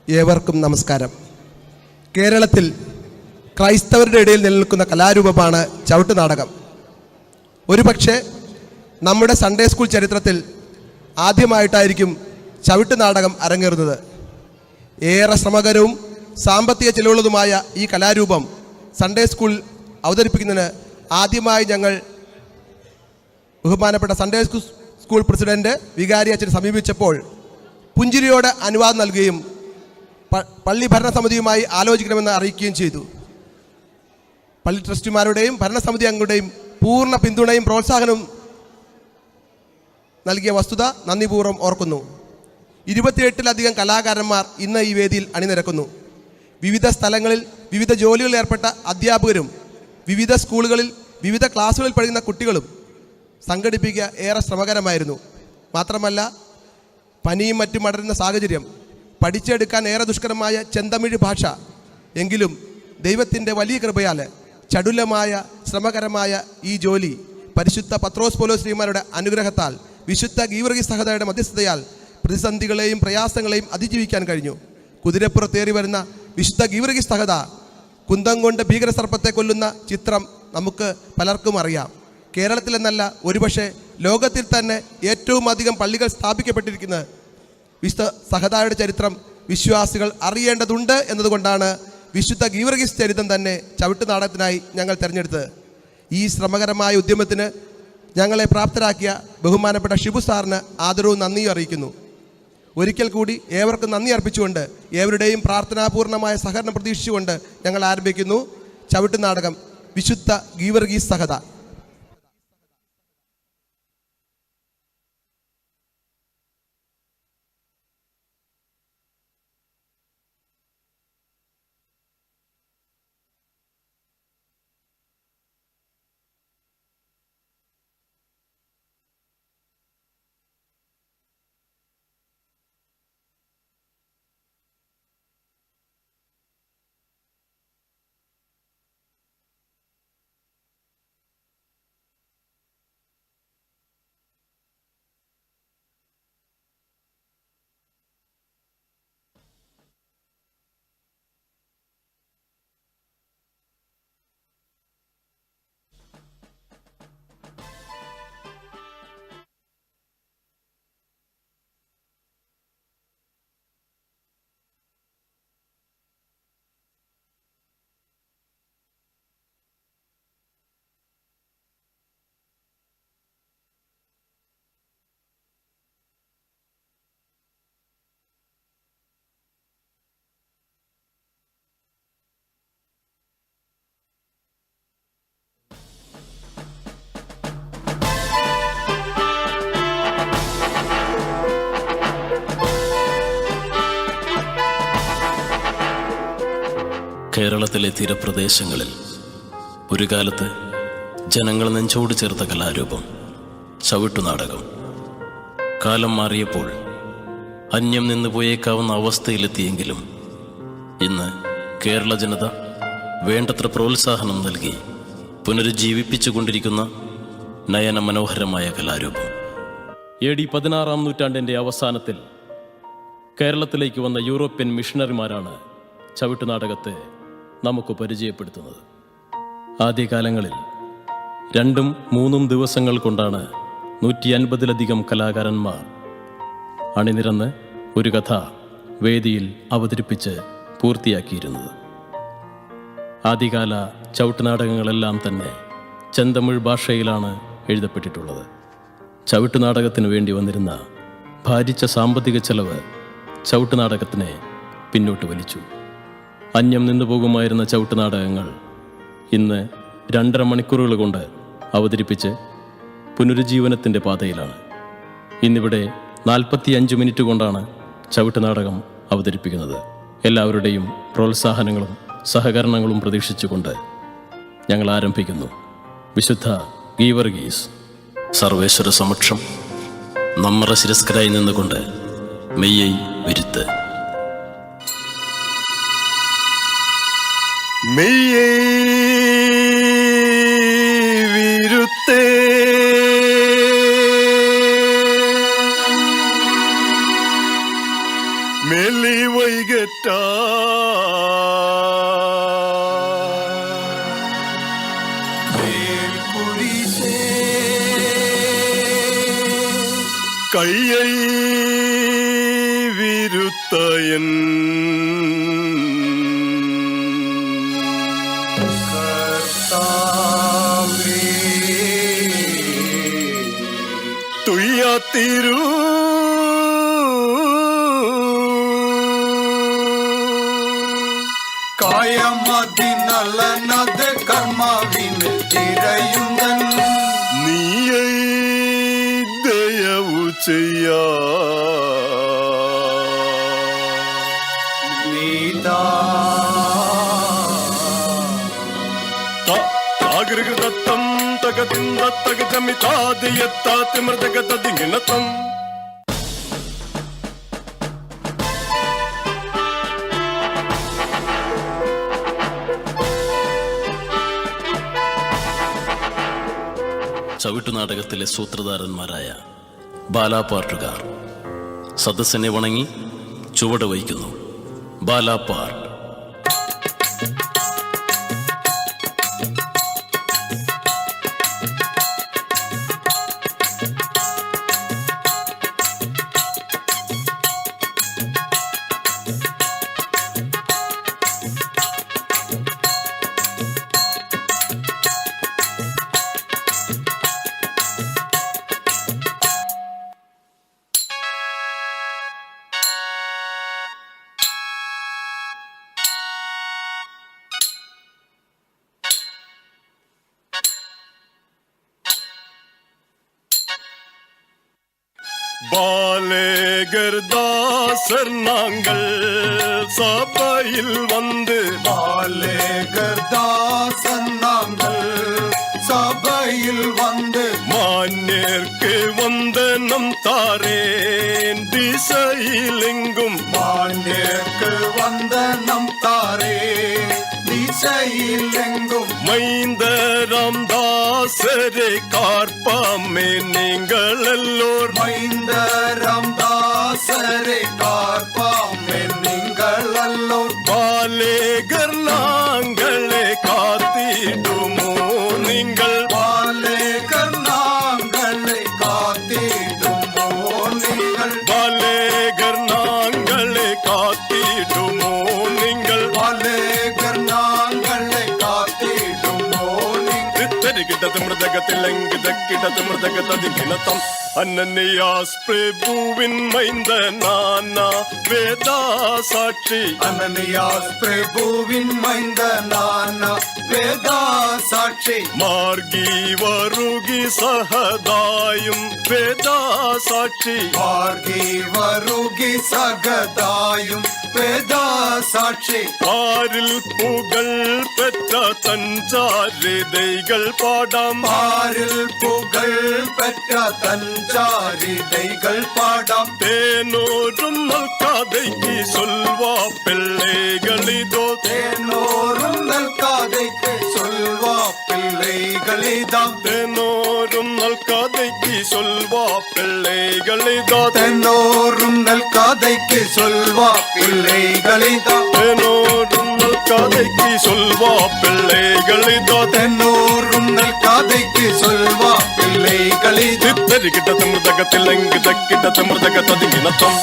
ഏവർക്കും നമസ്കാരം. കേരളത്തിൽ ക്രൈസ്തവരുടെ ഇടയിൽ നിലനിൽക്കുന്ന കലാരൂപമാണ് ചവിട്ടുനാടകം. ഒരുപക്ഷെ നമ്മുടെ സൺഡേ സ്കൂൾ ചരിത്രത്തിൽ ആദ്യമായിട്ടായിരിക്കും ചവിട്ടുനാടകം അരങ്ങേറുന്നത്. ഏറെ ശ്രമകരവും സാമ്പത്തിക ചിലവുള്ളതുമായ ഈ കലാരൂപം സൺഡേ സ്കൂൾ അവതരിപ്പിക്കുന്നതിന് ആദ്യമായി ഞങ്ങൾ ബഹുമാനപ്പെട്ട സൺഡേ സ്കൂൾ പ്രസിഡന്റ് വികാരി അച്ഛനെ സമീപിച്ചപ്പോൾ പുഞ്ചിരിയോടെ അനുവാദം നൽകുകയും പള്ളി ഭരണസമിതിയുമായി ആലോചിക്കണമെന്ന് അറിയിക്കുകയും ചെയ്തു. പള്ളി ട്രസ്റ്റിമാരുടെയും ഭരണസമിതി അംഗങ്ങളുടെയും പൂർണ്ണ പിന്തുണയും പ്രോത്സാഹനവും നൽകിയ വസ്തുത നന്ദിപൂർവ്വം ഓർക്കുന്നു. 28-ലധികം കലാകാരന്മാർ ഇന്ന് ഈ വേദിയിൽ അണിനിരക്കുന്നു. വിവിധ സ്ഥലങ്ങളിൽ വിവിധ ജോലികളിൽ ഏർപ്പെട്ട അധ്യാപകരും വിവിധ സ്കൂളുകളിൽ വിവിധ ക്ലാസ്സുകളിൽ പഠിക്കുന്ന കുട്ടികളും സംഘടിപ്പിക്കുക ഏറെ ശ്രമകരമായിരുന്നു. മാത്രമല്ല, പനിയും മറ്റും അടരുന്ന സാഹചര്യം, പഠിച്ചെടുക്കാൻ ഏറെ ദുഷ്കരമായ ചെന്തമിഴ് ഭാഷ, എങ്കിലും ദൈവത്തിൻ്റെ വലിയ കൃപയാൽ ചടുലമായ ശ്രമകരമായ ഈ ജോലി പരിശുദ്ധ പത്രോസ് പൗലോസ് ശ്രീമാരുടെ അനുഗ്രഹത്താൽ വിശുദ്ധ ഗീവർഗീസ് സഹോദരയുടെ മധ്യസ്ഥതയാൽ പ്രതിസന്ധികളെയും പ്രയാസങ്ങളെയും അതിജീവിക്കാൻ കഴിഞ്ഞു. കുതിരപ്പുറത്തേറി വരുന്ന വിശുദ്ധ ഗീവർഗീസ് സഹോദ കുന്തം കൊണ്ട് ഭീകരസർപ്പത്തെ കൊല്ലുന്ന ചിത്രം നമുക്ക് പലർക്കും അറിയാം. കേരളത്തിലെന്നല്ല, ഒരുപക്ഷെ ലോകത്തിൽ തന്നെ ഏറ്റവും അധികം പള്ളികൾ സ്ഥാപിക്കപ്പെട്ടിരിക്കുന്ന വിശുദ്ധ സഹദായുടെ ചരിത്രം വിശ്വാസികൾ അറിയേണ്ടതുണ്ട് എന്നതുകൊണ്ടാണ് വിശുദ്ധ ഗീവർഗീസ് ചരിത്രം തന്നെ ചവിട്ടുനാടകത്തിനായി ഞങ്ങൾ തിരഞ്ഞെടുത്തത്. ഈ ശ്രമകരമായ ഉദ്യമത്തിന് ഞങ്ങളെ പ്രാപ്തരാക്കിയ ബഹുമാനപ്പെട്ട ഷിബു സാറിന് ആദരവും നന്ദിയും അറിയിക്കുന്നു. ഒരിക്കൽ കൂടി ഏവർക്കും നന്ദി അർപ്പിച്ചുകൊണ്ട് ഏവരുടെയും പ്രാർത്ഥനാപൂർണമായ സഹകരണം പ്രതീക്ഷിച്ചുകൊണ്ട് ഞങ്ങൾ ആരംഭിക്കുന്നു ചവിട്ടുനാടകം വിശുദ്ധ ഗീവർഗീസ് സഹദ. കേരളത്തിലെ തീരപ്രദേശങ്ങളിൽ ഒരു കാലത്ത് ജനങ്ങൾ നെഞ്ചോട് ചേർത്ത കലാരൂപം ചവിട്ടുനാടകം. കാലം മാറിയപ്പോൾ അന്യം നിന്ന് പോയേക്കാവുന്ന അവസ്ഥയിലെത്തിയെങ്കിലും ഇന്ന് കേരള ജനത വേണ്ടത്ര പ്രോത്സാഹനം നൽകി പുനരുജ്ജീവിപ്പിച്ചുകൊണ്ടിരിക്കുന്ന നയന മനോഹരമായ കലാരൂപം. AD 16-ാം നൂറ്റാണ്ടിൻ്റെ അവസാനത്തിൽ കേരളത്തിലേക്ക് വന്ന യൂറോപ്യൻ മിഷണറിമാരാണ് ചവിട്ടുനാടകത്തെ നമുക്ക് പരിചയപ്പെടുത്തുന്നത്. ആദ്യകാലങ്ങളിൽ 2-3 ദിവസങ്ങൾ കൊണ്ടാണ് 150-ലധികം കലാകാരന്മാർ അണിനിരന്ന് ഒരു കഥ വേദിയിൽ അവതരിപ്പിച്ച് പൂർത്തിയാക്കിയിരുന്നത്. ആദ്യകാല ചവിട്ടുനാടകങ്ങളെല്ലാം തന്നെ ചെന്തമിഴ് ഭാഷയിലാണ് എഴുതപ്പെട്ടിട്ടുള്ളത്. ചവിട്ടുനാടകത്തിന് വേണ്ടി വന്നിരുന്ന ഭാരിച്ച സാമ്പത്തിക ചെലവ് ചവിട്ടുനാടകത്തിനെ പിന്നോട്ട് വലിച്ചു. അന്യം നിന്നു പോകുമായിരുന്ന ചവിട്ടുനാടകങ്ങൾ ഇന്ന് 2.5 മണിക്കൂറുകൾ കൊണ്ട് അവതരിപ്പിച്ച് പുനരുജ്ജീവനത്തിൻ്റെ പാതയിലാണ്. ഇന്നിവിടെ 45 മിനിറ്റ് കൊണ്ടാണ് ചവിട്ടുനാടകം അവതരിപ്പിക്കുന്നത്. എല്ലാവരുടെയും പ്രോത്സാഹനങ്ങളും സഹകരണങ്ങളും പ്രതീക്ഷിച്ചുകൊണ്ട് ഞങ്ങൾ ആരംഭിക്കുന്നു. വിശുദ്ധ ഗീവർഗീസ്. സർവേശ്വര സമക്ഷം നമ്മറ ശിരസ്കരായി നിന്നുകൊണ്ട് മെയ്യൈ വിരുത്ത്. മെയ്യേ വിരുത്തേ മെല്ലി വൈക കൈകെട്ട കയ്யை വിരുത്തയൻ തുയ്യാത്തിരു കായമതിനല്ലനത് കർമാവിന് തിരയുന്നൻ നീയൈ ദയവു ചെയ്യാ നീതാ താകൃതത്തം തകതിന്ദ തകജമിതാദിയത്താതിമൃതകതിങ്ങിണത്തം ചവിട്ടുനാടകത്തിലെ സൂത്രധാരന്മാരായ ബാലാപാട്ടുകാർ സദസ്സിനെ വണങ്ങി ചുവട് വയ്ക്കുന്നു. ബാലാപാട്ട്. பாலேகர்தாசர் நாங்கள் சபையில் வந்து பாலேகர்தாசன் நாங்கள் சபையில் வந்து மான்யர்க்கு வந்தனம் தாரேன் திசையிலெங்கும் மான்யர்க்கு வந்தனம் தாரே திசையிலெங்கும் மைந்தராம் தாசரை கார்ப்பாமே நீங்கள் எல்லோர் மைந்தராம் தாசரை காப்பாமே நீங்கள் அல்லோர் பாலேகர் நாங்களே காத்திடுமோ நீங்கள் பாலேகர் நாங்களை காத்திடுமோ நீங்கள் பாலேகர் நாங்களே காத்திடுமோ நீங்கள் பாலேகர் நாங்களை காத்திடுமோ நீங்கள் തെരികിട്ടത് മൃദഗത്തിലെങ്കിതക്കിടത് മൃദഗതതികിണത്തം അനന്യാസ് പ്രഭുവിൻ മൈന്ദനാന വേദാസാക്ഷി അനനിയാസ് പ്രഭുവിൻ മൈന്ദനാന വേദാസാക്ഷി മാർഗി വരുകി സഹദായും വേദാസാക്ഷി മാർഗി വരുകി സഗതായും വേദാസാക്ഷി പാരിൽ പുകൾ പെറ്റ സഞ്ചാരിതൈകൾ പാടാം പാരിൽ പുകൾ പെറ്റ തഞ്ചാരിതൈകൾ പാടാം തേനോരും നൽകാതൈക്ക് சொல்வா പിള്ളൈകളിതോ തേനോരും നൽകാതൈക്ക് சொல்வா പിള്ളൈകളിതാം തേനോരും നൽകാതൈക്ക് சொல்வா പിള്ളൈകളിതോ തെന്നോറും നൽകാതൈക്ക് சொல்வா പിള്ളൈകളിതാം തേനോരും നൽകാതൈക്ക് சொல்வா പിള്ളൈകളിതോ തെന്നോറും നൽകാതൈക്ക് சொல்வா പിള്ളൈകളിതാം തെരികിട്ടത് മൃദഗത്തിലെങ്കിതക്കിടത് മൃദഗതതികിണത്തം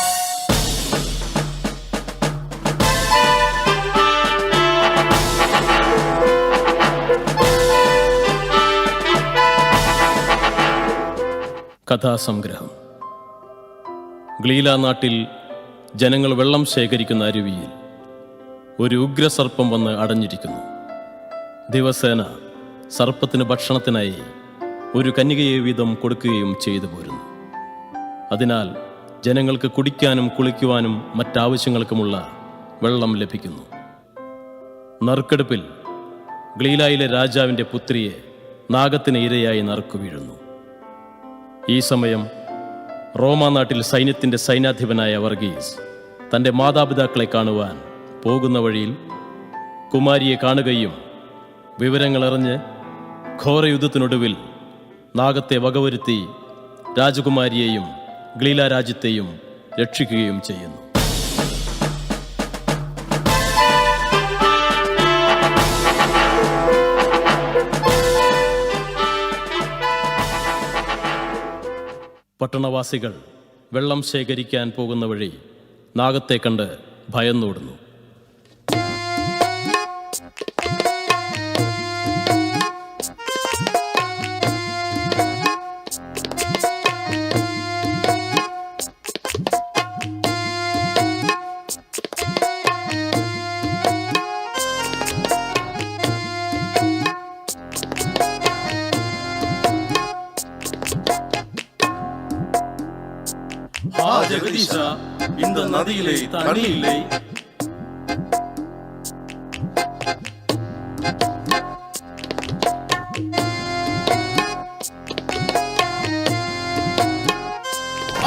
കഥാസംഗ്രഹം. ഗ്ലീല നാട്ടിൽ ജനങ്ങൾ വെള്ളം ശേഖരിക്കുന്ന അരുവിയിൽ ഒരു ഉഗ്രസർപ്പം വന്ന് അടഞ്ഞിരിക്കുന്നു. ദിവസേന സർപ്പത്തിന് ഭക്ഷണത്തിനായി ഒരു കന്യകയെ വീതം കൊടുക്കുകയും ചെയ്തു പോരുന്നു. അതിനാൽ ജനങ്ങൾക്ക് കുടിക്കാനും കുളിക്കുവാനും മറ്റാവശ്യങ്ങൾക്കുമുള്ള വെള്ളം ലഭിക്കുന്നു. നറുക്കെടുപ്പിൽ ഗ്ലീലായിലെ രാജാവിൻ്റെ പുത്രിയെ നാഗത്തിന് ഇരയായി നറുക്കു വീഴുന്നു. ഈ സമയം റോമാ നാട്ടിൽ സൈന്യത്തിൻ്റെ സൈന്യാധിപനായ വർഗീസ് തൻ്റെ മാതാപിതാക്കളെ കാണുവാൻ പോകുന്ന വഴിയിൽ കുമാരിയെ കാണുകയും വിവരങ്ങളറിഞ്ഞ് ഘോരയുദ്ധത്തിനൊടുവിൽ നാഗത്തെ വകവരുത്തി രാജകുമാരിയെയും ഗ്ലീല രാജ്യത്തെയും രക്ഷിക്കുകയും ചെയ്യുന്നു. പട്ടണവാസികൾ വെള്ളം ശേഖരിക്കാൻ പോകുന്ന വഴി നാഗത്തെ കണ്ട് ഭയന്നോടുന്നു. ஜெகதீஷா, இந்த நதியிலே தண்ணி இல்லை.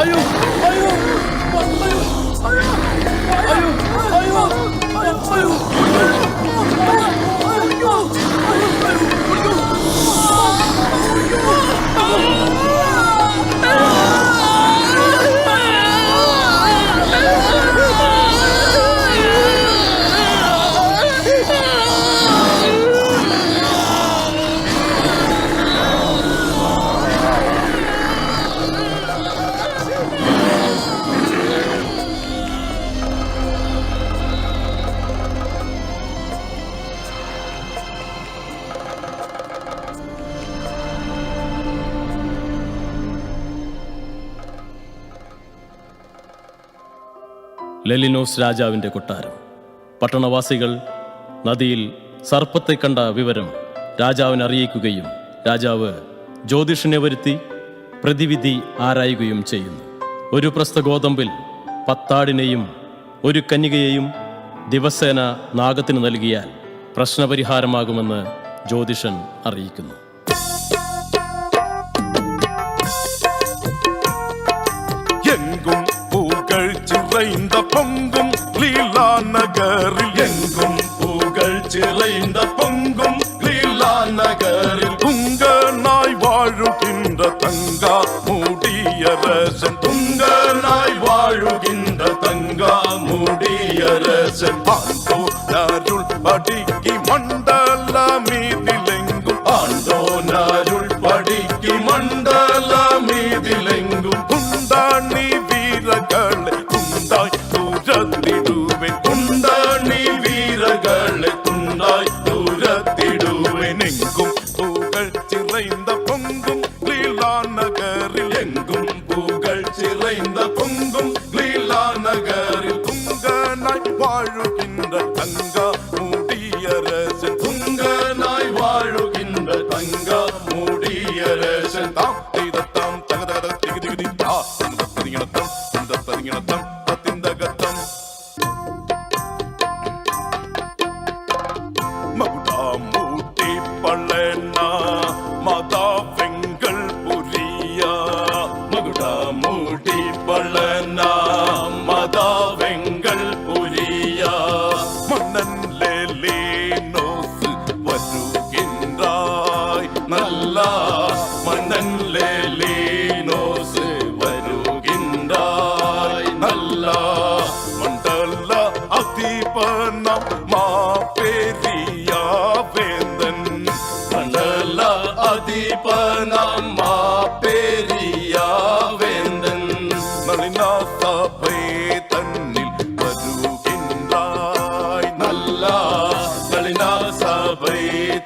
ஐயோ ஐயோ ஐயோ ஐயோ ஐயோ ലെലിനോസ് രാജാവിൻ്റെ കൊട്ടാരം. പട്ടണവാസികൾ നദിയിൽ സർപ്പത്തെ കണ്ട വിവരം രാജാവിനെ അറിയിക്കുകയും രാജാവ് ജ്യോതിഷനെ വരുത്തി പ്രതിവിധി ആരായുകയും ചെയ്യുന്നു. ഒരു പ്രസ്ഥഗോതമ്പിൽ 10 ആടിനെയും 1 കന്യകയെയും ദിവസേന നാഗത്തിന് നൽകിയാൽ പ്രശ്നപരിഹാരമാകുമെന്ന് ജ്യോതിഷൻ അറിയിക്കുന്നു. எங்கும் பூகள் சிறைந்த பொங்கும் லீலா நகரில் எங்கும் பூகள் சிறைந்த பொங்கும் லீலா நகரில் துங்கனாய் வாழுகின்ற தங்கா முடியரசன் துங்கனாய் வாழுகின்ற தங்கா முடியரசன் ஆண்டோனருள் படிக்கி மண்டல மீதிலெங்கும் ஆண்டோனருள் படிக்கி மண்டல மீதிலெங்கும் குண்டாணி வீரர்களை குண்டாய் தூரத்திடுவேன் குண்டாணி வீரர்களை குண்டாய் தூரத்திடுவேன் எங்கும் பூகள் சிறைந்த பொங்கும் லீலா நகரில் எங்கும் பூகள் சிறைந்த பொங்கும் லீலா நகரில் துங்கனாய் வாழுகின்ற தங்கா முடியரசன் துங்கனாய் வாழுகின்ற தங்கா முடியரசன் தாம் தீதத்தாம் தகதக திகிதிகிதி தா இந்த பதிகிணத்தம் இந்த பதிகிணத்தம் தத்திந்தகத்தம் மகுடா மூட்டி பள்ளனா மாதா வெங்கல் புரியா மகுடா மூட்டி பள்ளனா மாதா வெங்கல் புரியா மன்னன் லேலேனோஸ் வருகின்றாய் நல்லா மன்னன் லேலேனோஸ் வருகின்றாய் நல்லா மண்டல அதிபனம் மாபெரியா வேந்தன் மண்டல அதிபனம் மாபெரியா வேந்தன் நளினா சபை தன்னில் வருகின்றாய் நல்லா நளினா சபை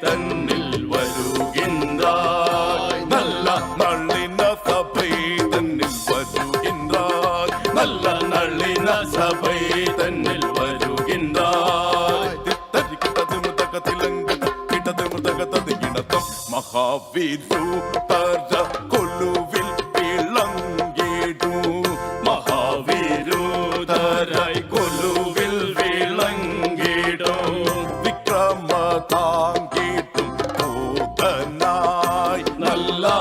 தன்னில் வருகின்றாய் நல்லா நளின சபை தன்னில் வருகின்றாய் நல்ல நளின சபை தன்னில் வருகின்றாய் தித்தரிக்கிட்டது முதகத்திலங்கு கிட்டது முதகத்தது இனத்தம் மகாவீரு தர கொலுவில் விளங்கிடும் மகாவீரு தரை கொலுவில் விளங்கிடும் விக்ரம தாங்கிடும் போதனாய் நல்லா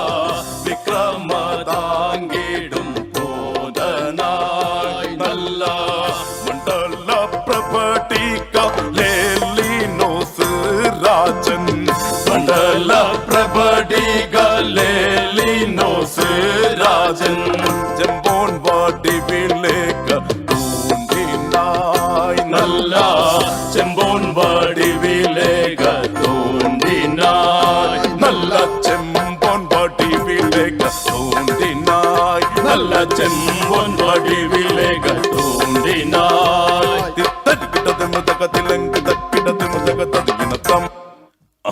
விக்ரம தாங்கிடும் போதனாய் நல்லா மண்டல பிரபடிக லேலினோஸ் ராஜன் மண்டல பிரபடிக லேலினோஸ் ராஜன் ஜம்போன் வாடி விலேக தூண்டினாய் நல்லா செம்போன் வாடி விலேக தூண்டினாய் நல்ல செம்போன் வாடி விலேக தூண்டினாய்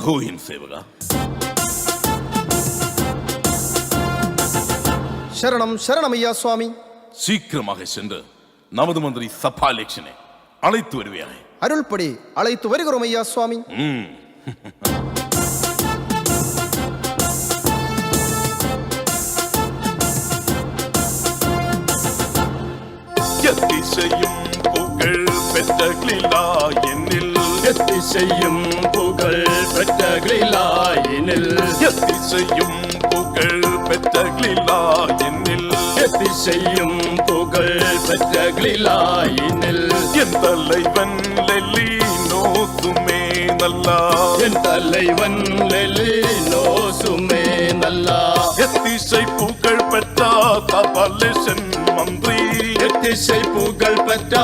பிரபுவின் சேவகா. சரணம் சரணம் ஐயா சுவாமி. சீக்கிரமாக சென்று நமது மந்திரி சபாலட்சுமி அழைத்து வருவாரே. அருள்படி அழைத்து வருகிறோம் ஐயா சுவாமி. எத்திசையும் புகழ் பெற்ற கிளிலாயினில், எத்திசையும் புகழ் பெற்ற கிளிலாயினில், எத்திசையும் புகழ் பெற்ற கிளிலாயினில், எத்திசையும் புகழ் பெற்ற கிளிலாயினில், என் தலைவன் லெலினோசுமே நல்லா, என் தலைவன் லெலினோசுமே நல்லா, எத்திசை புகழ் பெற்ற சபாலட்சுமி மந்திரி, எத்திசை புகழ் பெற்ற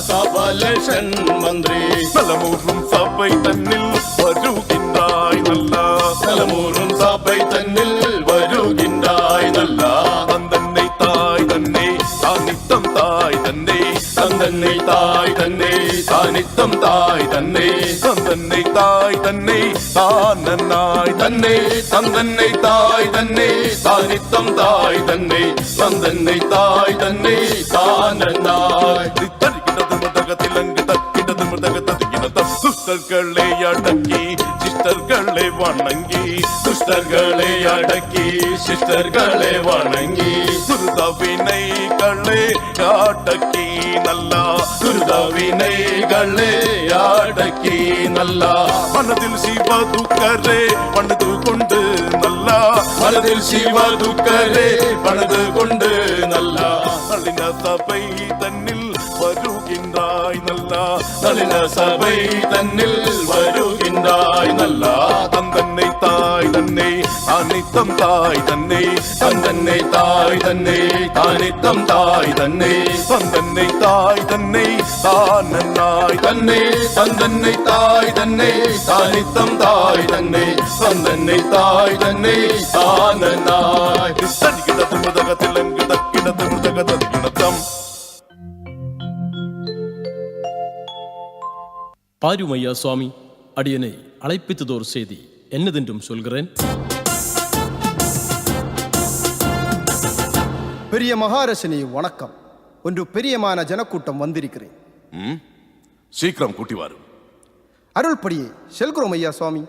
சபாலட்சுமி மந்திரி, நலமூரும் சபை தன்னில் வருகின்றாய் நல்லா, நலமூரும் சபை தன்னில் வருகின்றாய் நல்லா, தந்தன்னை தாய் தன்னை தானித்தம் தாய் தன்னை, தந்தன்னை தாய் தன்னை தானித்தம் தாய் தன்னை, தந்தன்னை தாய் தன்னை தானன்னாய் தன்னை தந்தன்னை தாய் தன்னை தானித்தம் தாய் தன்னை, தந்தன்னை தாய் தன்னை தானன்னாய். தருகின்றது முதகத்திலங்கு தக்கின்றது முதகத்தினதம், துஷ்டர்களை அடக்கி சிஸ்டர்களை வணங்கி, துஷ்டர்களை அடக்கி சிஸ்டர்களை வணங்கி, துருதவினைகளை அடக்கி நல்லா, துருதவினைகளை அடக்கி நல்லா, மனதில் சிவ துக்கரே மனது கொண்டு நல்லா, மனதில் சிவ துக்கரே பணது கொண்டு நல்லா, நளின சபை தன்னில் வருகின்றாய் நல்லா, நளின சபை தன்னில் வருகின்றாய் நல்லா, தந்தன்னை தாய் தன்னை அனித்தம் தாய் தன்னை, தந்தன்னை தாய் தன்னை தானித்தம் தாய் தன்னை, தந்தன்னை தாய் தன்னை தானன்னாய் தன்னை தந்தன்னை தாய் தன்னை தானித்தம் தாய் தன்னை, தந்தன்னை தாய் தன்னை தானன்னாய். தருகின்றது முதகத்திலங்கு தக்கினது முதகத்தினதம். பாருமையா சுவாமி, அடியனை அழைப்பித்ததோர் செய்தி என்னதென்றும் சொல்கிறேன். பெரிய மகாரசனி வணக்கம். ஒன்று பெரியமான ஜனக்கூட்டம் வந்திருக்கிறேன். சீக்கிரம் கூட்டி வாரும். அருள்படியே செல்கிறோம் ஐயா சுவாமி.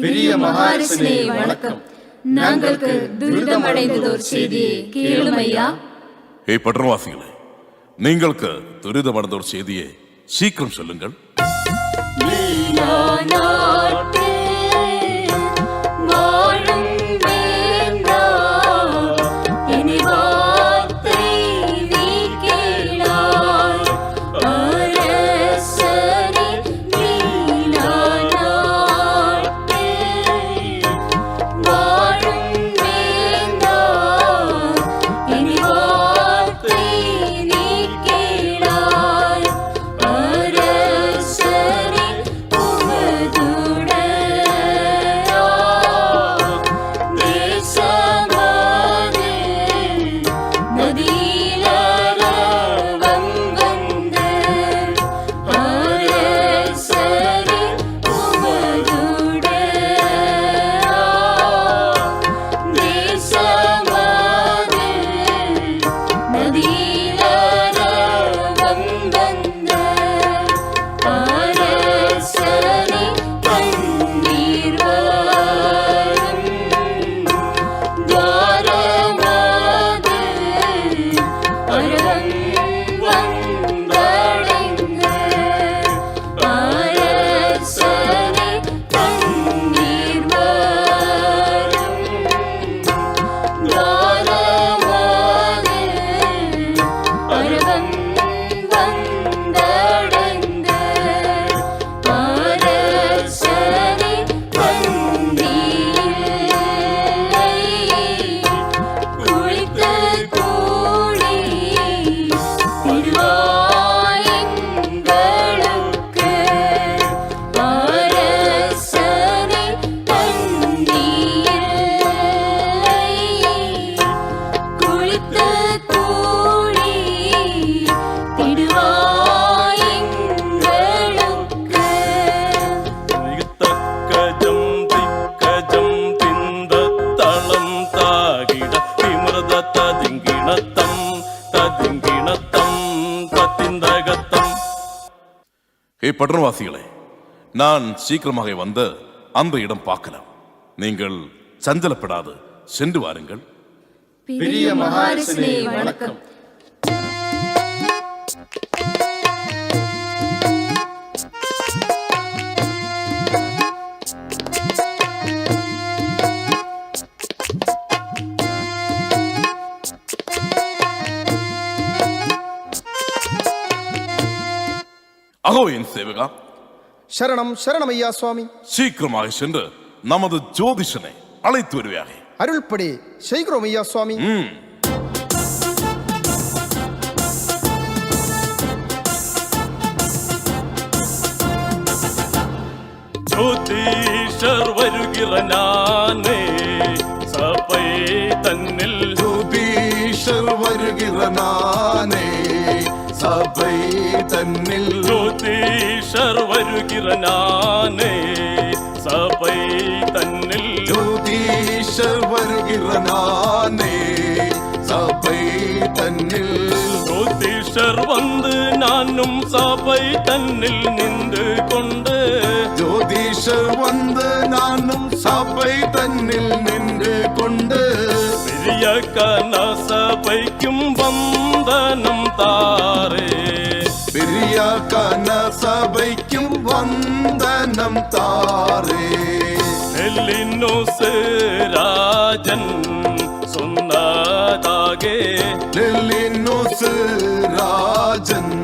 பெரிய மகாரசனே வணக்கம். நாங்களுக்கு துரிதமடைந்ததோர் செய்தியை கேளும் ஐயா. ஏய் பட்டணவாசிகளே, நீங்களுக்கு துரிதமடைந்தோர் செய்தியை சீக்கிரம் சொல்லுங்கள். அரசரின் புகழ் பட்டணவாசிகளே, நான் சீக்கிரமாக வந்து அந்த இடம் பார்க்கலாம். நீங்கள் சஞ்சலப்படாது சென்று வாருங்கள். பெரிய மகாரசனே வணக்கம். அகோ என் சேவகா, சரணம் சரணம் ஐயா சுவாமி. சீக்கிரமாக சென்று நமது ஜோதிஷனை அழைத்து வருவார்கள். அருள்படி செய்கிறோம் ஐயா சுவாமி. ஜோதிஷர் வருகிற நானே சபை தன்னில். ஜோதிஷர் வருகிற நானே சபை தன்னில். ஜோதிஷர் வருகிற நானே சபை தன்னில். ஜோதிஷர் வருகிற நானே சபை தன்னில். ஜோதிஷர் வந்து நானும் சபை தன்னில் நின்று கொண்டு. ஜோதிஷர் வந்து நானும் சபை தன்னில் நின்று கொண்டு. பெரிய கன சபைக்கும் வந்தனம் தாரே. பெரிய கன சபைக்கும் வந்தனம் தாரே. எல்லினோசு ராஜன் சொன்னதாகே. லெல்லினோசு ராஜன்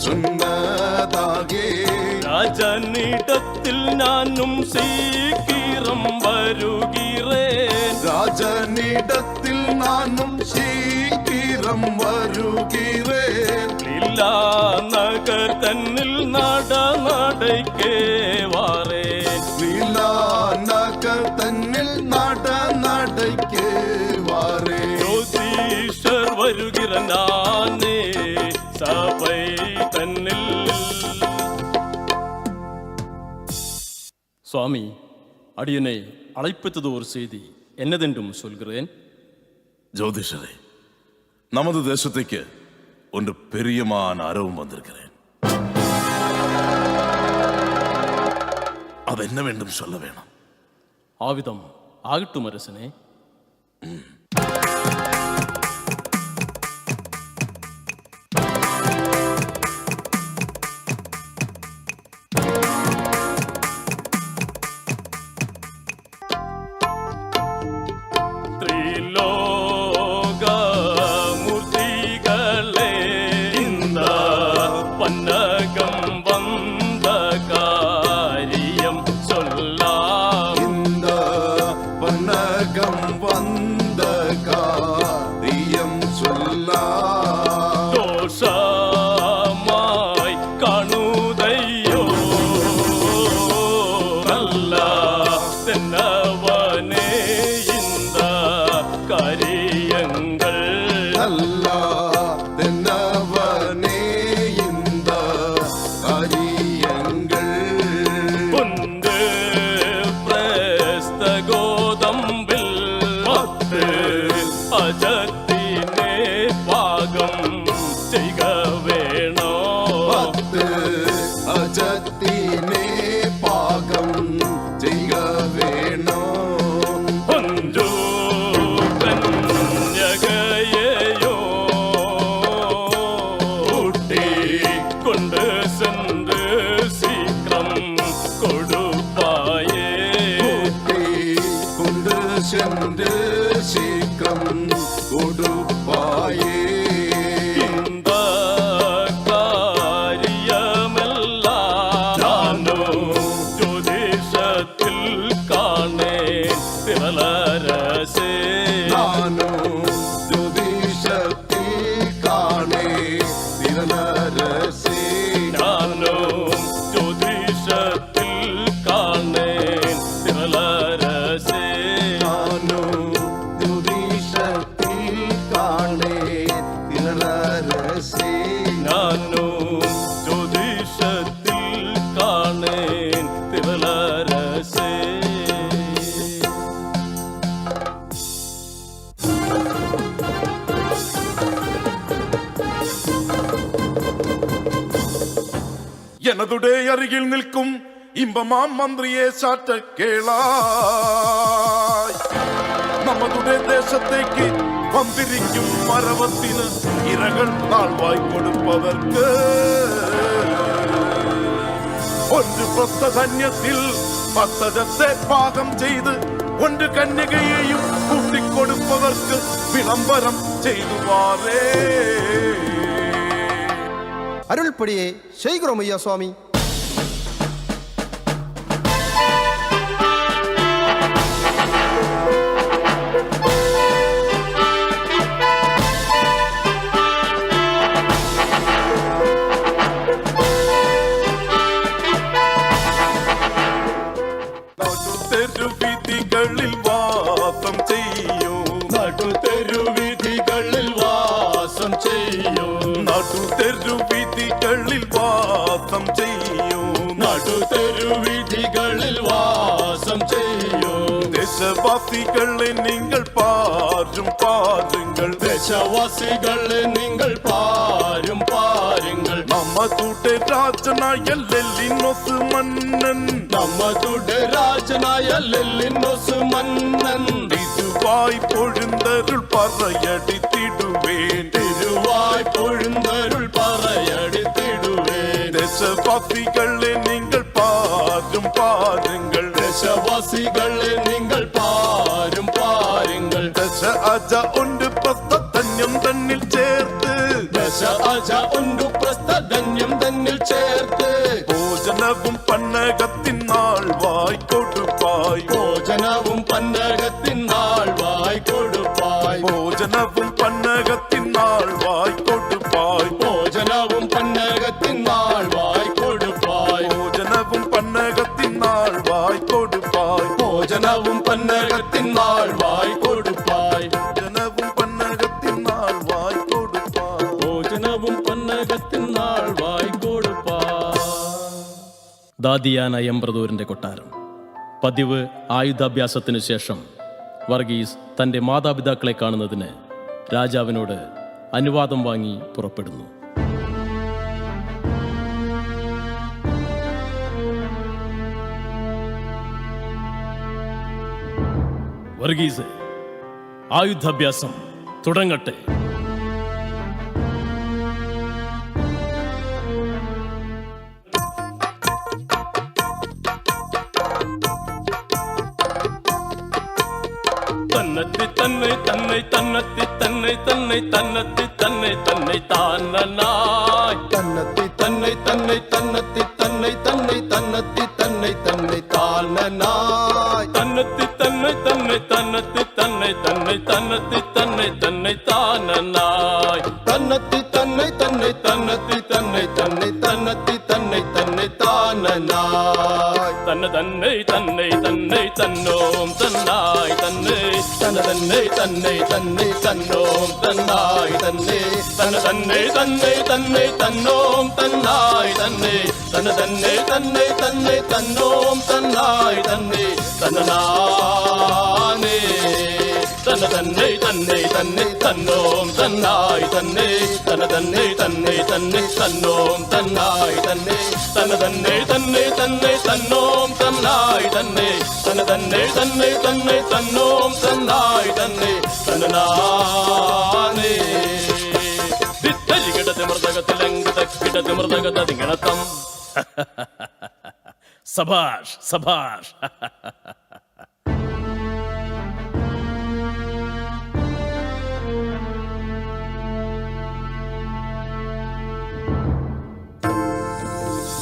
சொன்னதாகே. ராஜனிடத்தில் நானும் சீக்கிரம் வருகிறேன். ராஜனிடத்தில் நானும் சீக்கிரம் வருகிறேன். லீலா நகர் தன்னில் நடனடைக்கே வாரேன். லீலா நகர் தன்னில் நடனடைக்கே வாரேன். ஜோதிஷர் வருகிற நானே சபை தன்னில். சுவாமி, அடியனை அழைப்பது ஒரு செய்தி, என்னதென்றும் சொல்கிறேன். ஜோதிஷரே, நமது தேசத்துக்கு ஒன்று பெரியமான அரவும் வந்திருக்கிறேன். அது என்ன வேண்டும் சொல்ல வேணும். ஆவிதம் ஆகட்டும் அரசனே. எனதுடைய அருகில் நிற்கும் இன்பமாம் மந்திரியே சாட்ட கேளாய். நமதுடைய தேசത്തേக்கு வந்திരിക്കും மரவத்தின ഇരകൾ താഴ്വായി കൊടുപ്പവർക്ക് ഒരു പ്രസ്ഥധന്യത്തിൽ പത്തജത്തെ പാകം ചെയ്ത് ഒരു കന്യകയെയും കൂട്ടിക്കൊടുപ്പവർക്ക് വിളംബരം ചെയ്തുവാറേ. அருள்படியே செய்கிறோம் ஐயா சுவாமி. തെരുവീഥികളിൽ വാസം ചെയ്യൂ, നടുതെരുവീഥികളിൽ വാസം ചെയ്യൂ, നടുതെരുവീഥികളിൽ വാസം ചെയ്യൂ, നടുതെരുവീഥികളിൽ വാസം ചെയ്യൂ. ദേശവാസികളെ നിങ്ങൾ പാരും പാരുങ്ങൾ, ദേശവാസികളെ നിങ്ങൾ പാരും പാരുങ്ങൾ. നമ്മതുടെ രാജനായ ലെല്ലിനോസ് മന്നൻ, നമ്മതുടെ രാജനായ ലെല്ലിനോസ് മന്നൻ തിരുവായ് പൊഴുന്തരുൾ പറയടിത്തിടുവേൻ, തിരുവായ് പൊഴുന്തരുൾ പറയടിത്തിടുവേൻ. ദേശവാസികളെ നിങ്ങൾ പാരും പാരുങ്ങൾ, ദേശവാസികളെ നിങ്ങൾ പാരും പാരുങ്ങൾ. ദശ അജ ഉണ്ട് പ്രസ്ഥധന്യം തന്നിൽ ചേർത്ത്, ദശ അജ ഉണ്ട് പ്രസ്ഥധന്യം തന്നിൽ ചേർത്ത്. ഭോജനവും പന്നകത്തിൻ നാൾ വായി കൊടുപ്പായി, ഭോജനവും പന്നകത്തിൻ നാൾ വായി കൊടുപ്പായി, ഭോജനവും പന്നകത്തിൻ നാൾ വായി കൊടുപ്പായി, ഭോജനവും പന്നകത്തിൻ നാൾ വായി കൊടുപ്പായി, ഭോജനവും പന്നകത്തിൻ നാൾ വായി കൊടുപ്പായി, ഭോജനവും പന്നകത്തിൻ നാൾ വായി കൊടുപ്പായി, ഭോജനവും പന്നകത്തിൻ നാൾ വായി കൊടുപ്പായി. ഭോജനവും പന്നകത്തിൻ നാൾ വായി കൊടുപ്പായി. ദാദിയാന എംബ്രദൂരിൻ്റെ കൊട്ടാരം. പതിവ് ആയുധാഭ്യാസത്തിനു ശേഷം വർഗീസ് തൻ്റെ മാതാപിതാക്കളെ കാണുന്നതിന് രാജാവിനോട് അനുവാദം വാങ്ങി പുറപ്പെടുന്നു. വർഗീസ്, ആയുധാഭ്യാസം തുടങ്ങട്ടെ. തന്നത്തി തന്നെ തന്നെ തന്നത്തി തന്നെ തന്നെ തന്നത്തി തന്നെ തന്നെ താനനായി, തന്നത്തി തന്നെ തന്നെ തന്നത്തി തന്നെ തന്നെ തന്നത്തി തന്നെ തന്നെ താനനായി, തന്നത്തി തന്നെ തന്നെ തന്നത്തി തന്നെ തന്നെ തന്നത്തി തന്നെ തന്നെ താനനായി, തന്നത്തി തന്നെ തന്നെ തന്നത്തി തന്നെ തന്നെ തന്നത്തി തന്നെ തന്നെ താനനായി. തന്നെ തന്നെ തന്നെ തന്നെ തന്നോം തന്നായി തന്നെ, തന്നെ തന്നെ തന്നെ തന്നെ തന്നോം തന്നായി തന്നെ, തന്നെ തന്നെ തന്നെ തന്നെ തന്നോം തന്നായി തന്നെ, തന്നെ തന്നെ തന്നെ തന്നെ തന്നോം തന്നായി തന്നെ, തന്നനാനേ. തന്നെ തന്നെ തന്നെ തന്നെ തന്നോം തന്നായി തന്നെ, തന്നെ തന്നെ തന്നെ തന്നെ തന്നോം തന്നായി തന്നെ, തന്നെ തന്നെ തന്നെ തന്നെ തന്നോം തന്നായി തന്നെ, തന്നെ തന്നെ തന്നെ തന്നെ തന്നോം തന്നായി തന്നെ, തന്നനാനേ. ദിത്തരികിടത് മൃതകത്തിലങ്കിടത് മൃതകത്തിങ്ങണത്തം. സഭാഷ് സഭാഷ്.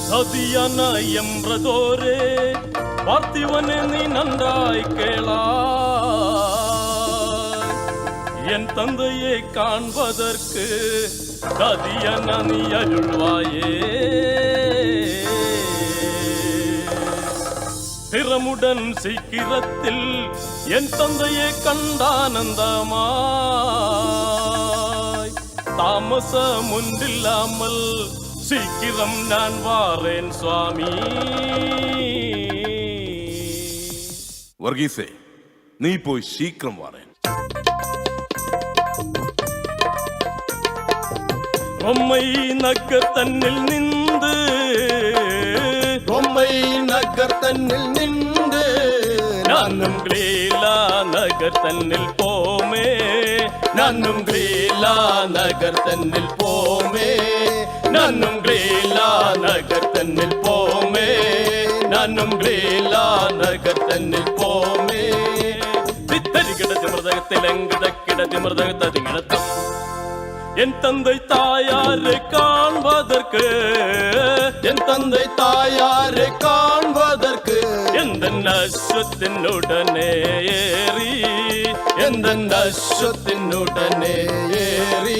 சதியான எம்ரதோரே பார்த்திவனே நீ நன்றாய் கேளாய், என் தந்தையை காண்பதற்கு கதியன நீ அருள்வாயே. திறமுடன் சீக்கிரத்தில் என் தந்தையை கண்டானந்தமாய், தாமசம் ஒன்றில்லாமல் சீக்கிரம் நான் வாரேன் சுவாமி. വർഗീസേ, നീ പോയി ശീഘ്രം വാറേൻ. பொம்மை நக்க தன்னில் நின்று നഗർ തന്നിൽ നിன்று നാനും ഗ്ലീല നഗർ തന്നിൽ പോമേ നാനും ഗ്ലീല നഗർ തന്നിൽ പോമേ നാനും ഗ്ലീല നഗർ തന്നിൽ പോമേ നാനും ഗ്ലീല നഗർ തന്നിൽ പോമേ തിത്തരികിടതി മൃതകത്തിലെങ്കിടക്കിടതി മൃതകത്തതികിടത്തം என் தந்தை தாயாரை காண்பதற்கு என் தந்தை தாயாரை காண்பதற்கு எந்த அஸ்வத்தினுடனே ஏறி எந்த அஸ்வத்தினுடனே ஏறி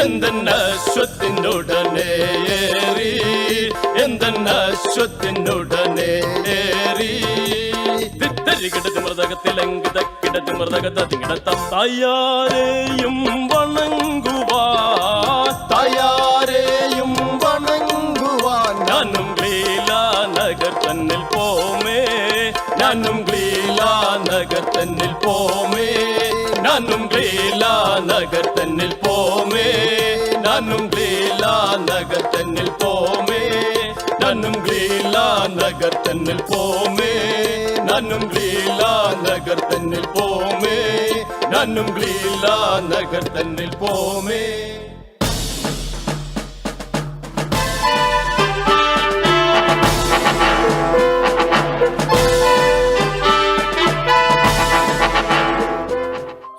எந்த அஸ்வத்தினுடனே ஏறி எந்த அஸ்வத்தினுடனே ஏறி தித்தரிகிடது மൃതകത്തിലെങ്കിടക്കിടതി മൃതകത്തതികിടത്തം தாயாரேயும் வணங்குவான் தாயாரேயும் வணங்குவான் நானும் லீலா நகர் தன்னில் போமே நானும் லீலா நகர் தன்னில் போமே நானும் லீலா நகர் தன்னில் போமே நானும் லீலா நகர் தன்னில் போமே நானும் லீலா நகர் தன்னில் போமே நானும் லீலா நகர் தன்னில் போமே நானும் லீலா நகர் தன்னில் போமே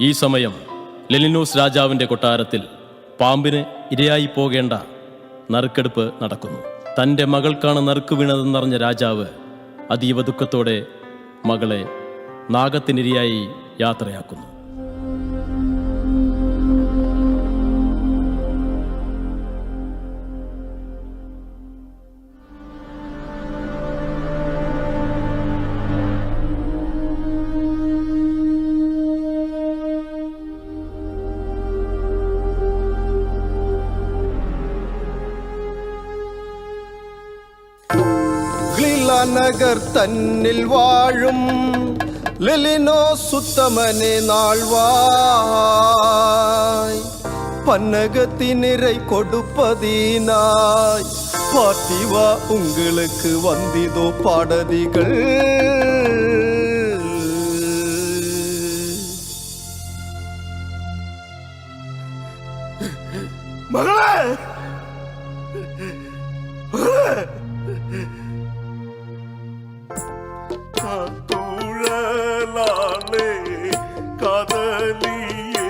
ഈ സമയം ലെലിനോസ് രാജാവിൻ്റെ കൊട്ടാരത്തിൽ പാമ്പിന് ഇരയായി പോകേണ്ട നറുക്കെടുപ്പ് നടക്കുന്നു. തൻ്റെ മകൾക്കാണ് നറുക്ക് വീണതെന്നറിഞ്ഞ രാജാവ് അതീവ ദുഃഖത്തോടെ മകളെ നാഗത്തിനിരയായി യാത്രയാക്കുന്നു. நகர் தன்னில் வாழும் லெலினோ சுத்தமனே நாள்வாய் பன்னகத்தினிறை கொடுப்பதினாய் பார்த்திவா உங்களுக்கு வந்திதோ பாடதிகள் മകളെ തുഴലാളേ കദലിയേ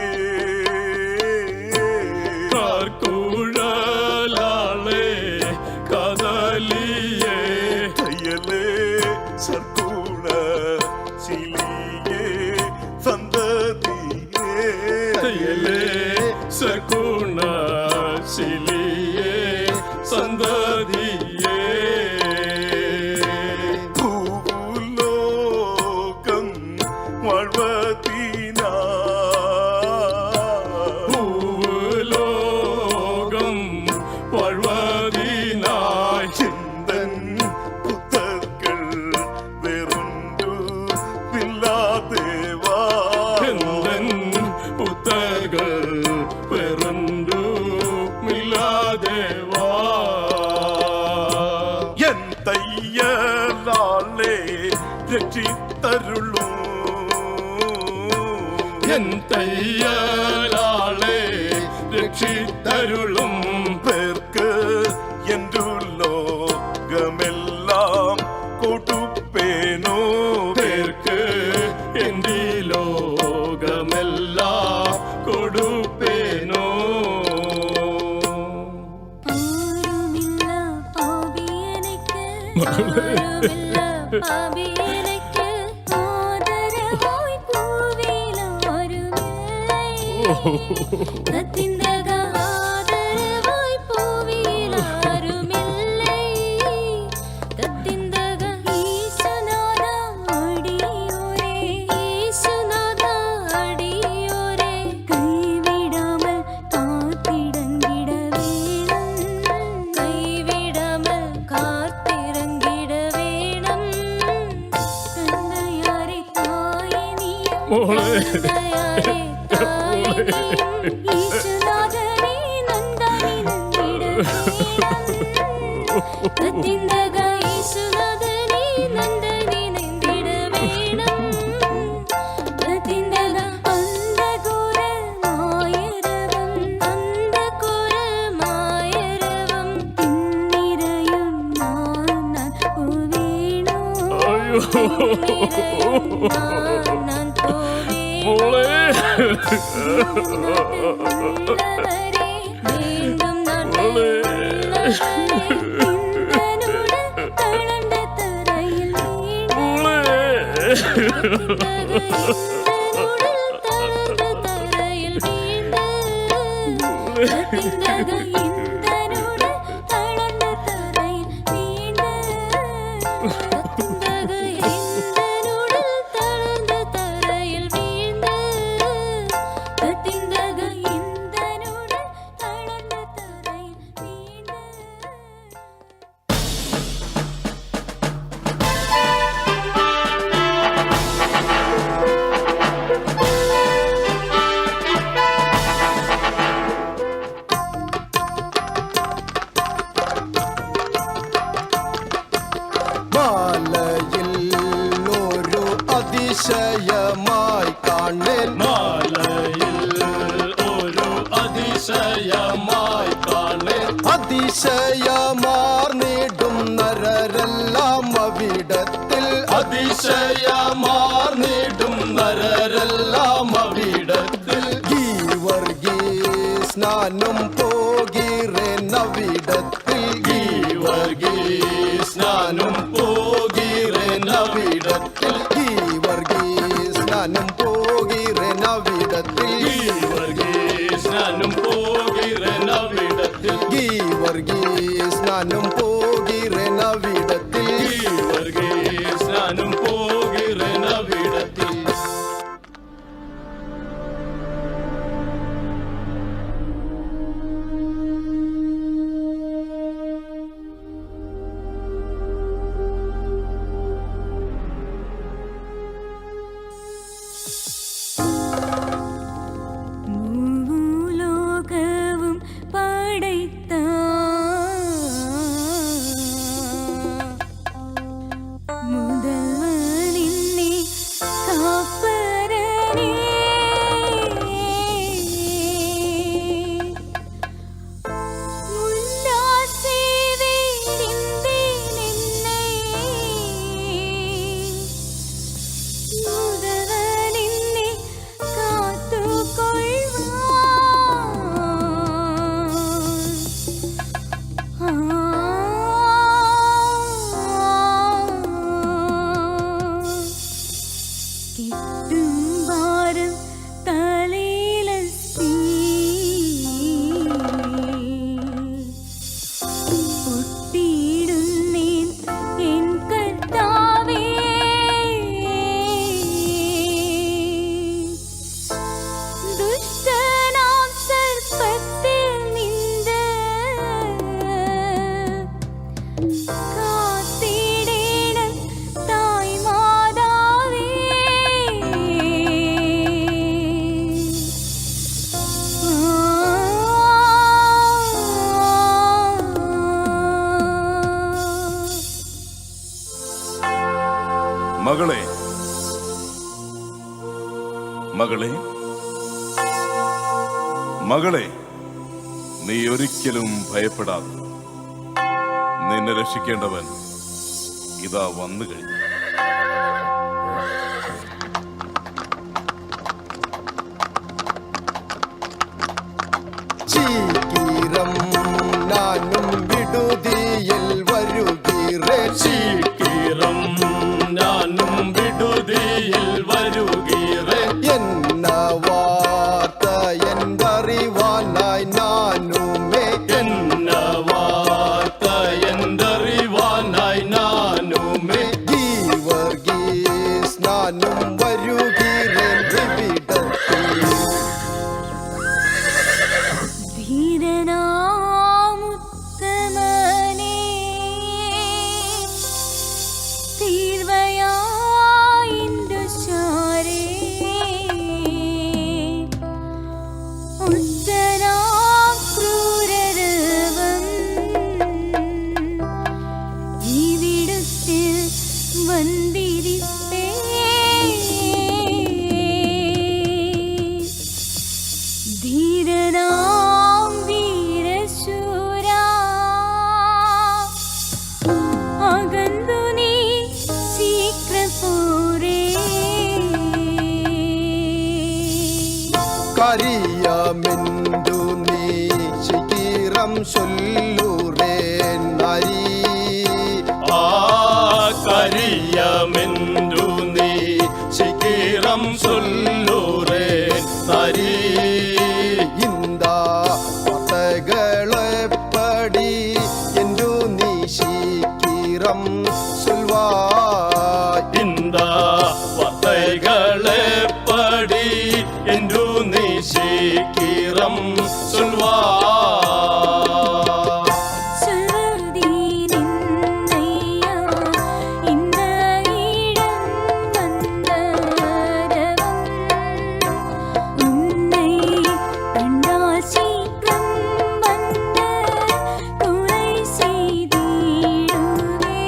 കുഴലാളേ കദലിയേ തയ്യലേ സർക്കൂട ചിലിയേ സന്തതിയേ തയ്യലേ സർക്കൂണ ചിലിയേ സന്തതിയേ ാളെ രക്ഷിത്തരുളും പേർക്ക് എന്റെ ലോകമെല്ലാം കൊടുപ്പേനോ പേർക്ക് എന്റെ ലോകമെല്ലാം കൊടുപ്പേനോ நான் போவேன் മോളെ உள்ளவரே மீண்டும் நான் മോളെ தளர்ந்த தரையில் മോളെ മാലയിൽ ഒരു അതിശയമായി കാണേൻ മാലയിൽ ഒരു അതിശയമായി കാണേ അതിശയമാർന്നിടും നരരെല്ലാം അവിടത്തിൽ അതിശയമാർന്നിടും നരരെല്ലാം അവിടത്തിൽ സ്നാനം പോകിറേൻ അവിടത്തിൽ സ്നാനം പോകിറേൻ അവിടത്തിൽ സ്നാനം പോകിറേൻ അവിടത്തിൽ സ്നാനം പോകിറേൻ അവിടത്തിൽ സ്നാനം പോകിറേൻ അവിടത്തിൽ സ്നാനം പോകിറേൻ അവിടത്തിൽ ലോകവും പടൈത്ത മുതൽവനിന്നെ കാപ്പരനേ മുല്ലാസേവിരിന്തേ നിന്നെ മുതൽവനിന്നെ കിട്ടും ഭാരം തലയിലെത്തി പൊട്ടിയിടുന്നേൻ എൻ കർത്താവേ ദുഷ്ടനാം സർപ്പത്തിൽ നിന്റെ കാത്തിടേണം തായ്മാതാവേ മകളെ മകളെ മകളെ നീ ഒരിക്കലും ഭയപ്പെടാതെ നിന്നെ രക്ഷിക്കേണ്ടവൻ ഇതാ വന്നു കഴിഞ്ഞു. ചീക്കിരം നാനും വിടുതിയിൽ വരുകീറേ ശീക്കിരം ഞാനും വിടുതിയിൽ വരുകീറേ എന്ന വാർത്ത എന്തറിവാനായി നാനുമേ എന്ന വാർത്ത എന്തറിവാനായി നാനുമേ സ്നാനം വരുകീറേ വിവിധത്തിൽ ധീരനാമുത്തമനേ തീർവയായിന്തു ശാരേ ഉത്തരാം ക്രൂരരവം ഇവിടുത്തിൽ വന്നിരിപ്പേ ചൊല്ലുറേൻ നരി കരിയമെന്തു നീ ശിഖിരം ചൊല്ലുറേ നരി இந்த வார்த்தைகளப்படி என்று நீ சீக்கிரம் சொல்வாய் இந்த வார்த்தைகளே படி என்று நீ சீக்கிரம் சொல்வாய் சொல்வதேனென்னையா இந்த இடம் வந்தரவும் உன்னை கண்டால் சீக்கிரம் வந்து துணை செய்திடுவே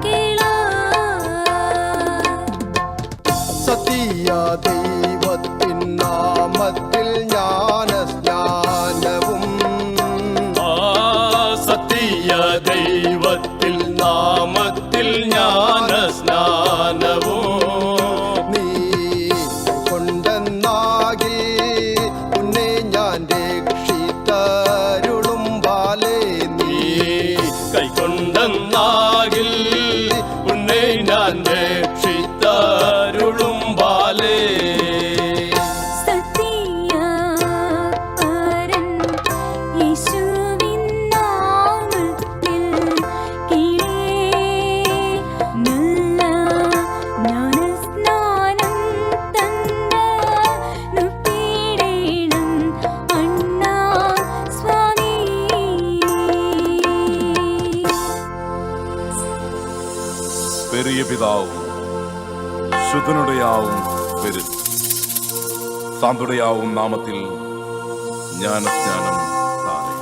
கேளாய் സത്യ ദൈവത്തിൻ നാമത്തിൽ ജ്ഞാനസ്നാനവും സത്യ ദൈവത്തിൽ നാമത്തിൽ ജ്ഞാന സ്നാനവും നീ കൊണ്ടെന്നാകിൽ ഉന്നെ ഞാൻ രക്ഷിത്തരുളും ബാലേ നീ കൈക്കൊണ്ടെന്നാകിൽ ഉന്നെ ഞാൻ രക്ഷിത്തരുളും ബാലേ സത്യപരൻ യേശുവിൻ നാമത്തിൽ കീഴേ നല്ല ജ്ഞാനസ്നാനം തന്നനുപ്പിടേണം അണ്ണാ സ്വാമി. பெரிய பிதாவும் சுதனுடையாவும் பெரு சாந்துடையாவும் நாமத்தில் ஞானஸ்நானம் தாரே.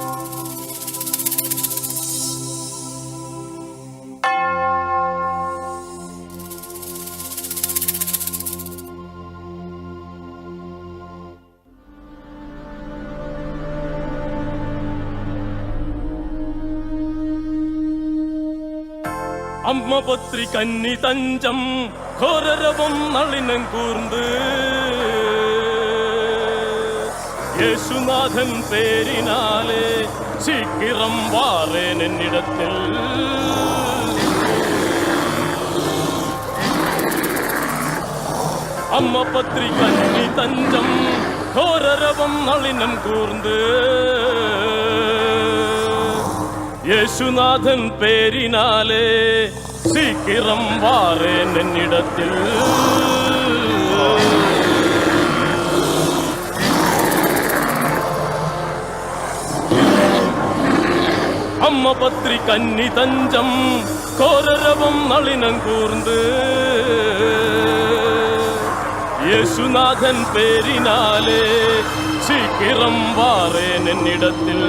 അമ്മ പത്രി കന്നി തഞ്ചം ഘോരരവം നളിനം കൂർന്ന് യേശുനാഥൻ പേരിനാലെ ശീക്കിരം വാറേൻ എന്നിടത്തിൽ അമ്മ പത്രി കന്നി തഞ്ചം ഘോരരവം നളിനം കൂർന്ന് യേശുനാഥൻ പേരിനാലെ ശീക്കിരം വാറേൻ എന്നിടത്തിൽ അമ്മ പത്രി കന്നി തഞ്ചം ഘോരരവം നളിനം കൂർന്ന് യേശുനാഥൻ പേരിനാലെ ശീക്കിരം വാറേൻ എന്നിടത്തിൽ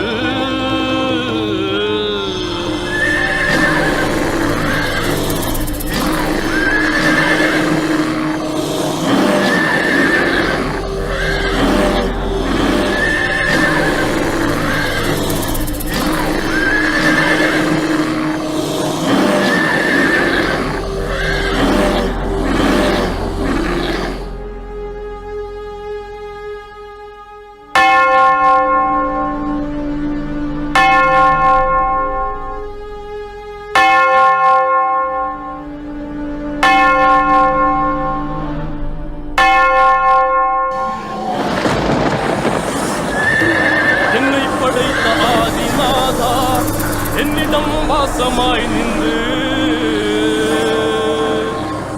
என்னிடம் வாசமாய் நின்று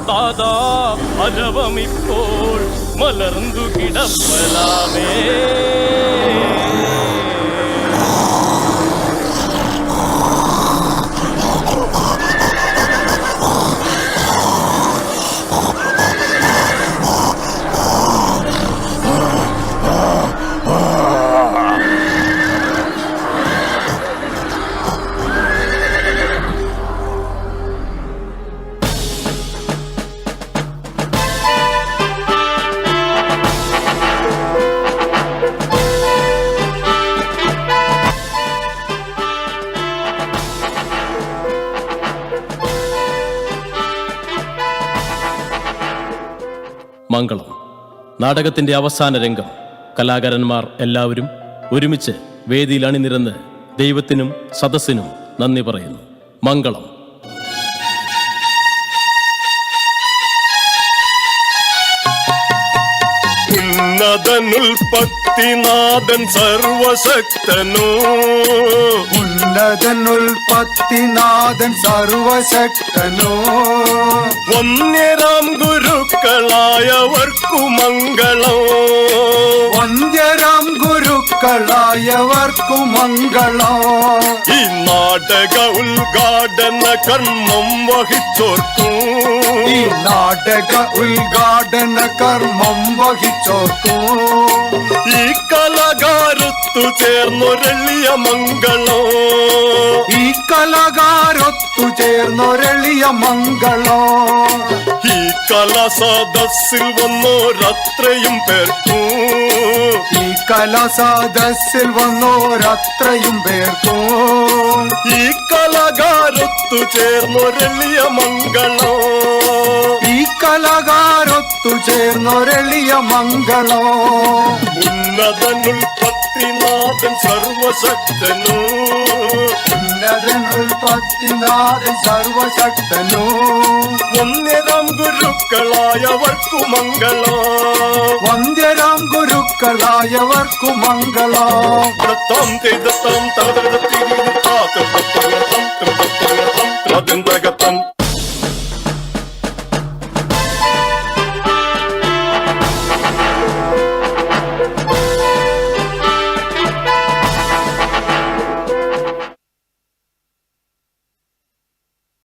தாதா அலவமிப்போல் மலர்ந்து கிடப்பலாமே മംഗളം. നാടകത്തിന്റെ അവസാന രംഗം. കലാകാരന്മാർ എല്ലാവരും ഒരുമിച്ച് വേദിയിൽ അണിനിരന്ന് ദൈവത്തിനും സദസ്സിനും നന്ദി പറയുന്നു. മംഗളം. ഉന്നതനുൽപത്തിനാഥൻ സർവശക്തനോ, ഉന്നതനുൽപത്തിനാഥൻ സർവശക്തനോ, വന്യരാം ഗുരുക്കളായവർക്കു മംഗളം, വന്ദ്യരാം ഗുരുക്കളായവർക്കു മംഗളം. ഈ നാടക ഉദ്ഘാടന കർമ്മം വഹിച്ചോർക്കും, ഈ നാടക ഉദ്ഘാടന കർമ്മം വഹിച്ചോർക്കും, ഈ കലാകാരത്തു ചേർന്നൊരെളിയ മംഗളം, ഈ കലാകാരൊത്തു ചേർന്നൊരെളിയ മംഗളം. ഈ കലാസദസ്സിൽ വന്നോരത്രയും പേർക്കും, ഈ കലാസദസ്സിൽ വന്നോരത്രയും പേർക്കും, ഈ കലാകാരത്തു ചേർന്നൊരെളിയ മംഗളം, ഈ കലാകാരൊത്തു ചേർന്നൊരെളിയ മംഗളം. ഉന്നതനുൽപത്തിനാഥൻ സർവശക്തനോ, ഉന്നതനുൽപത്തിനാഥൻ സർവശക്തനോ, വന്യരാം ഗുരുക്കളായവർക്കു മംഗളം, വന്ദ്യരാം ഗുരുക്കളായവർക്കു മംഗളം. താം ചെയ്ത താം തകർത്തിരി താ